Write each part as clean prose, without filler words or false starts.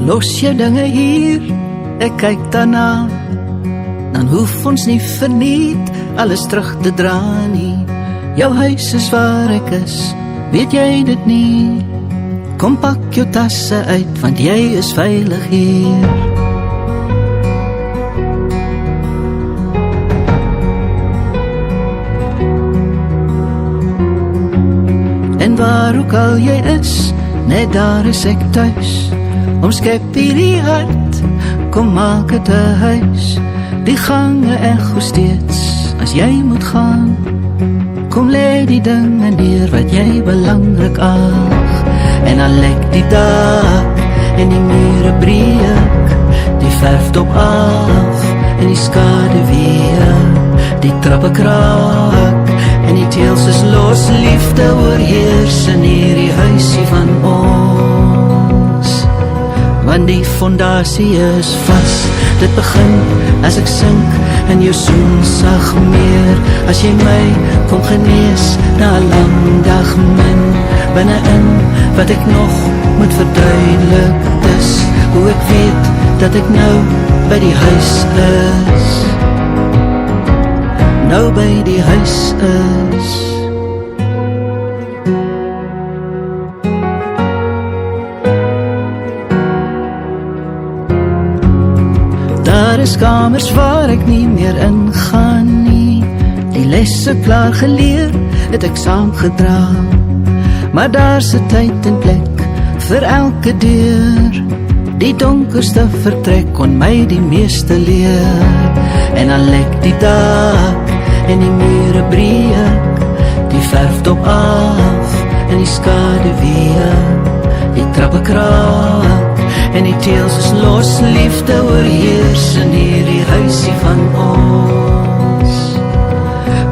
Los jou dinge hier, ek kyk daarna. Dan hoef ons nie verniet alles terug te dra nie. Jou huis is waar ek is, weet jy dit nie? Kom pak jou tasse uit, want jy is veilig hier. En waar ook al jy is, net daar is ek thuis. Omskep hierdie hart, kom maak het 'n huis. Die gange echo steeds, as jy moet gaan. Kom lê die dinge neer wat jy belangrik ag. En dan lek die dak, en die mure breek. Die verf dop af, en die skade weer. Die trappe kraak, en die teels is los. Liefde oorheers in hierdie huisie van ons. Want die fondasie is vas. Dit begin as ek sink in jou soen sag meer. As jy my kom genees na 'n lang dag min. Binne-in wat ek nog moet verduidelik is hoe ek weet dat ek nou by die huis is. Nou by die huis is. Daar is kamers waar ek nie meer ingaan nie. Die lesse klaar geleer, het ek saamgedra. Maar daar's 'n tyd en plek vir elke deur. Die donkerste vertrek kon my die meeste leer. En dan lek die dak, en die mure breek. Die verf dop af, en die skade weer. Die trappe kraak, en die teels is los. Liefde oorheers in hierdie huisie van ons.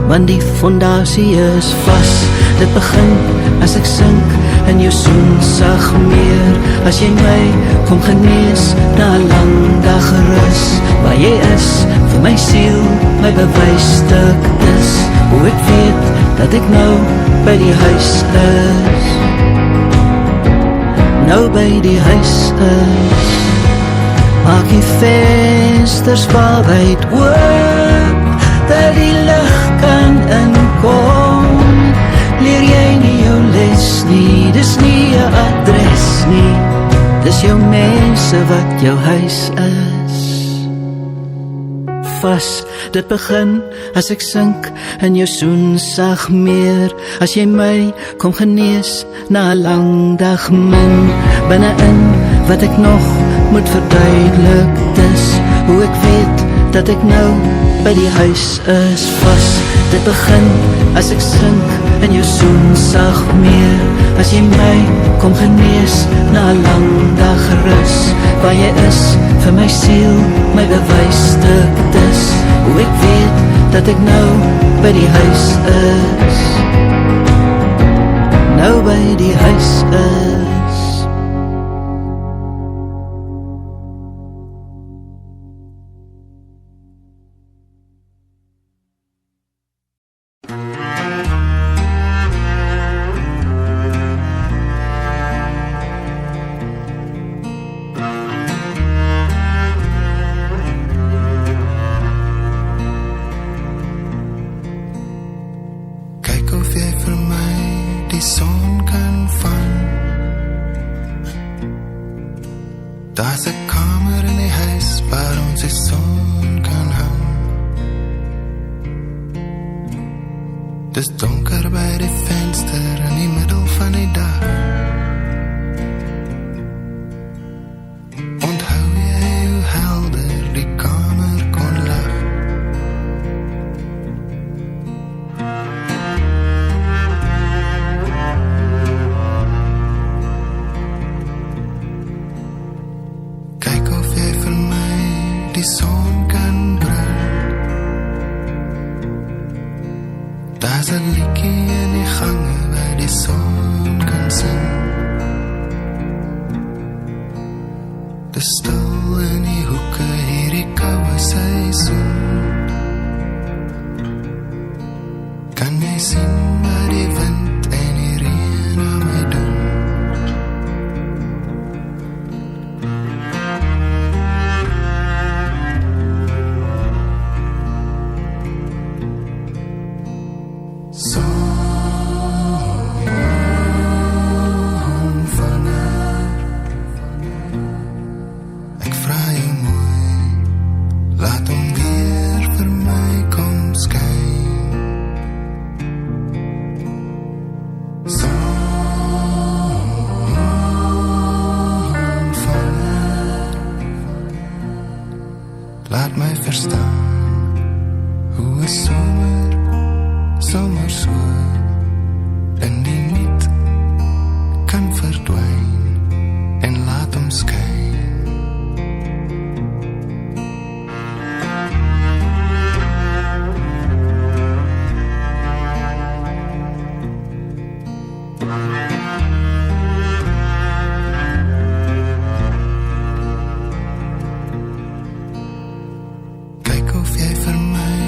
Want die fondasie is vas. Dit begin as ek sink in jou soen sag meer. As jy my kom genees na 'n lang dag rus. Waar jy is, vir my siel, my bewysstuk is. Hoe ek weet dat ek nou by die huis is. Nou by die huis is. Maak die vensters wyd oop, dat die lig kan inkom. Leer jy nie jou les nie, dis nie 'n adres nie. Dis jou mense wat jou huis is. Vas, dit begin as ek sink in jou soen sag meer. As jy my kom genees na 'n lang dag min. Binne-in wat ek nog moet verduidelik dis hoe ek weet dat ek nou by die huis is. Vas, dit begin as ek sink in jou soen sag meer. As jy my kom genees na 'n lang dag rus. Waar jy is, vir my siel, my bewysstuk dis hoe ek weet dat ek nou by die huis is. Nou by die huis is. Daar's 'n kamer in die huis waar ons die son kan hang. Dis donker by die venster in die middel van die dag. Onthou jy hoe helder die kamer kon lag? Kyk of jy vir my die son kan brand. Daar's 'n liedjie in die gange waar die son kan sing. Dis stil in die hoeke hierdie koue seisoen. Kan jy sien wat die wind en die reën aan my doen? sommer so in die niet kan verdwyn en laat hom skyn. Kyk of jy vir my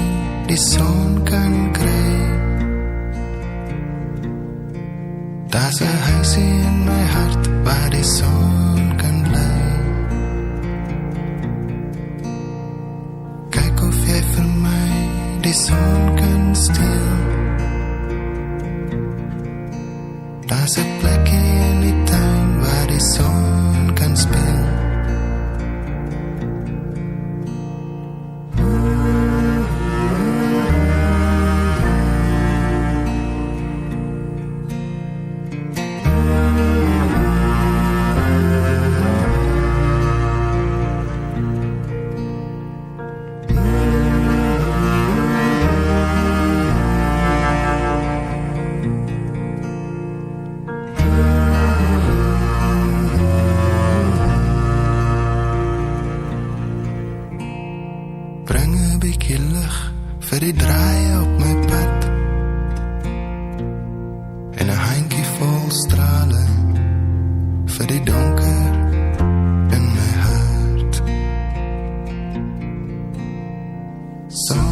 die son kan kry. Daar's 'n huisie in my hart waar die son kan bly. Kyk of jy vir my die son kan steel. Daar's 'n plekkie in die tuin waar die son kan speel. Bring 'n bietjie lig vir die draaie op my pad en 'n handjie vol strale vir die donker in my hart. So